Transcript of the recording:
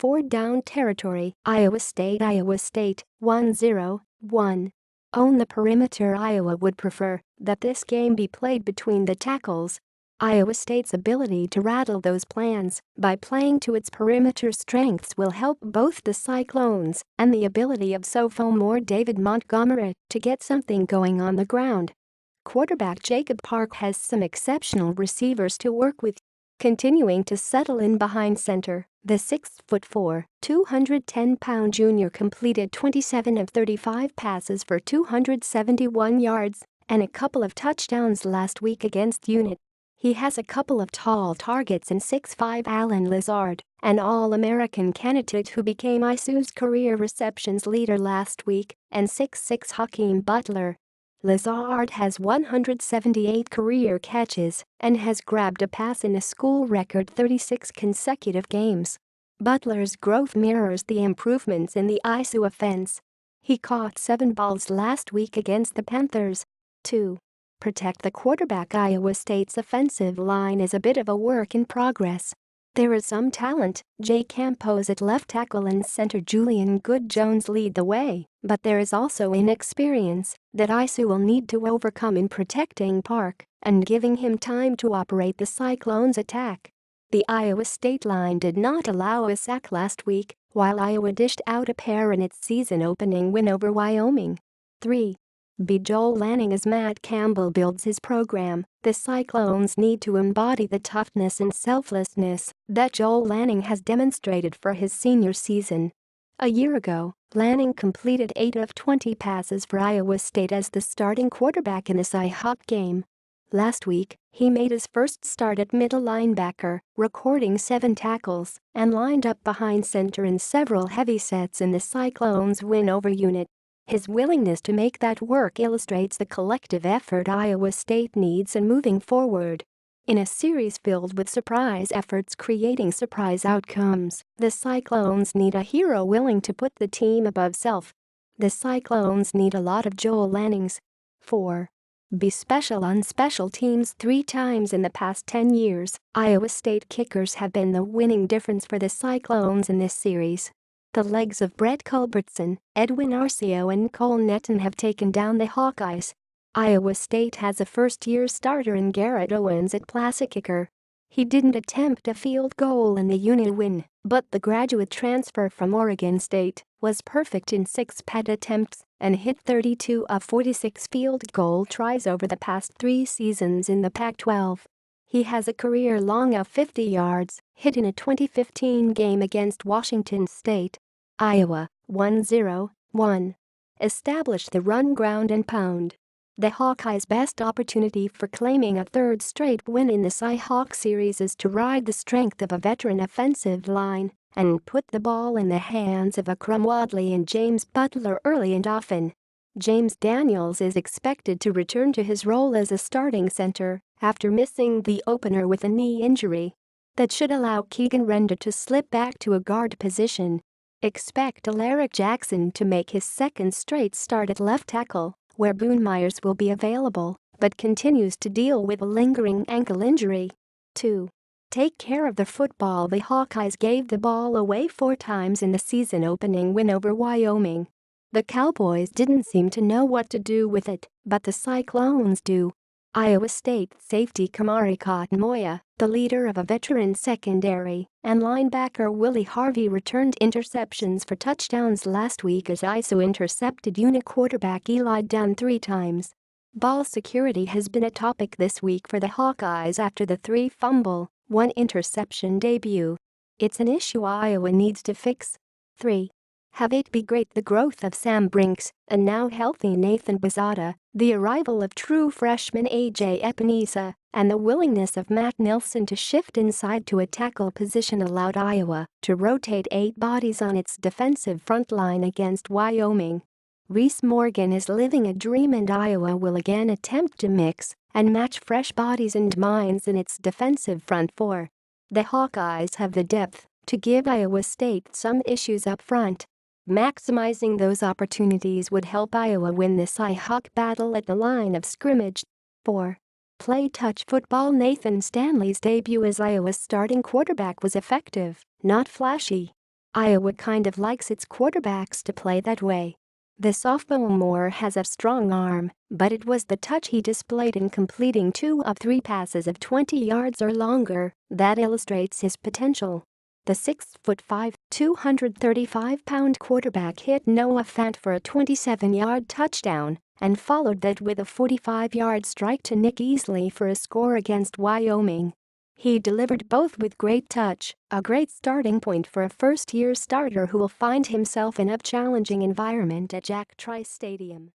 4-down territory. Iowa State 1-0-1. Own the perimeter. Iowa would prefer that this game be played between the tackles. Iowa State's ability to rattle those plans by playing to its perimeter strengths will help both the Cyclones and the ability of sophomore David Montgomery to get something going on the ground. Quarterback Jacob Park has some exceptional receivers to work with. Continuing to settle in behind center, the 6'4", 210-pound junior completed 27 of 35 passes for 271 yards and a couple of touchdowns last week against Unit. He has a couple of tall targets in 6'5" Allen Lazard, an All-American candidate who became ISU's career receptions leader last week, and 6'6" Hakeem Butler. Lazard has 178 career catches and has grabbed a pass in a school record 36 consecutive games. Butler's growth mirrors the improvements in the ISU offense. He caught 7 balls last week against the Panthers. 2. Protect the quarterback. Iowa State's offensive line is a bit of a work in progress. There is some talent. Jay Campos at left tackle and center Julian Good-Jones lead the way, but there is also inexperience that ISU will need to overcome in protecting Park and giving him time to operate the Cyclones' attack. The Iowa State line did not allow a sack last week, while Iowa dished out a pair in its season-opening win over Wyoming. 3. Be Joel Lanning. As Matt Campbell builds his program, the Cyclones need to embody the toughness and selflessness that Joel Lanning has demonstrated for his senior season. A year ago, Lanning completed 8 of 20 passes for Iowa State as the starting quarterback in the Cyhawk game. Last week, he made his first start at middle linebacker, recording 7 tackles, and lined up behind center in several heavy sets in the Cyclones' win over Unit. His willingness to make that work illustrates the collective effort Iowa State needs in moving forward. In a series filled with surprise efforts creating surprise outcomes, the Cyclones need a hero willing to put the team above self. The Cyclones need a lot of Joel Lannings. 4. Be special on special teams. 3 times in the past 10 years, Iowa State kickers have been the winning difference for the Cyclones in this series. The legs of Brett Culbertson, Edwin Arcio and Cole Netton have taken down the Hawkeyes. Iowa State has a first-year starter in Garrett Owens at place kicker. He didn't attempt a field goal in the Unit win, but the graduate transfer from Oregon State was perfect in 6 PAT attempts and hit 32 of 46 field goal tries over the past 3 seasons in the Pac-12. He has a career-long of 50 yards, hit in a 2015 game against Washington State. Iowa, 1-0-1. Establish the run, ground and pound. The Hawkeyes' best opportunity for claiming a 3rd straight win in the Cyhawk series is to ride the strength of a veteran offensive line and put the ball in the hands of Akrum Wadley and James Butler early and often. James Daniels is expected to return to his role as a starting center after missing the opener with a knee injury. That should allow Keegan Renda to slip back to a guard position. Expect Alaric Jackson to make his 2nd straight start at left tackle, where Boone Myers will be available, but continues to deal with a lingering ankle injury. 2. Take care of the football. The Hawkeyes gave the ball away 4 times in the season-opening win over Wyoming. The Cowboys didn't seem to know what to do with it, but the Cyclones do. Iowa State safety Kamari Moya, the leader of a veteran secondary, and linebacker Willie Harvey returned interceptions for touchdowns last week as ISU intercepted Unit quarterback Eli Dunn 3 times. Ball security has been a topic this week for the Hawkeyes after the 3-fumble, 1-interception debut. It's an issue Iowa needs to fix. 3. Have it be great. The growth of Sam Brinks, a now healthy Nathan Bazata, the arrival of true freshman A.J. Epinesa, and the willingness of Matt Nilsson to shift inside to a tackle position allowed Iowa to rotate 8 bodies on its defensive front line against Wyoming. Reese Morgan is living a dream and Iowa will again attempt to mix and match fresh bodies and minds in its defensive front 4. The Hawkeyes have the depth to give Iowa State some issues up front. Maximizing those opportunities would help Iowa win the Cyhawk battle at the line of scrimmage. 4. Play touch football. Nathan Stanley's debut as Iowa's starting quarterback was effective, not flashy. Iowa kind of likes its quarterbacks to play that way. The sophomore has a strong arm, but it was the touch he displayed in completing 2 of 3 passes of 20 yards or longer that illustrates his potential. The 6'5", 235-pound quarterback hit Noah Fant for a 27-yard touchdown and followed that with a 45-yard strike to Nick Easley for a score against Wyoming. He delivered both with great touch, a great starting point for a first-year starter who will find himself in a challenging environment at Jack Trice Stadium.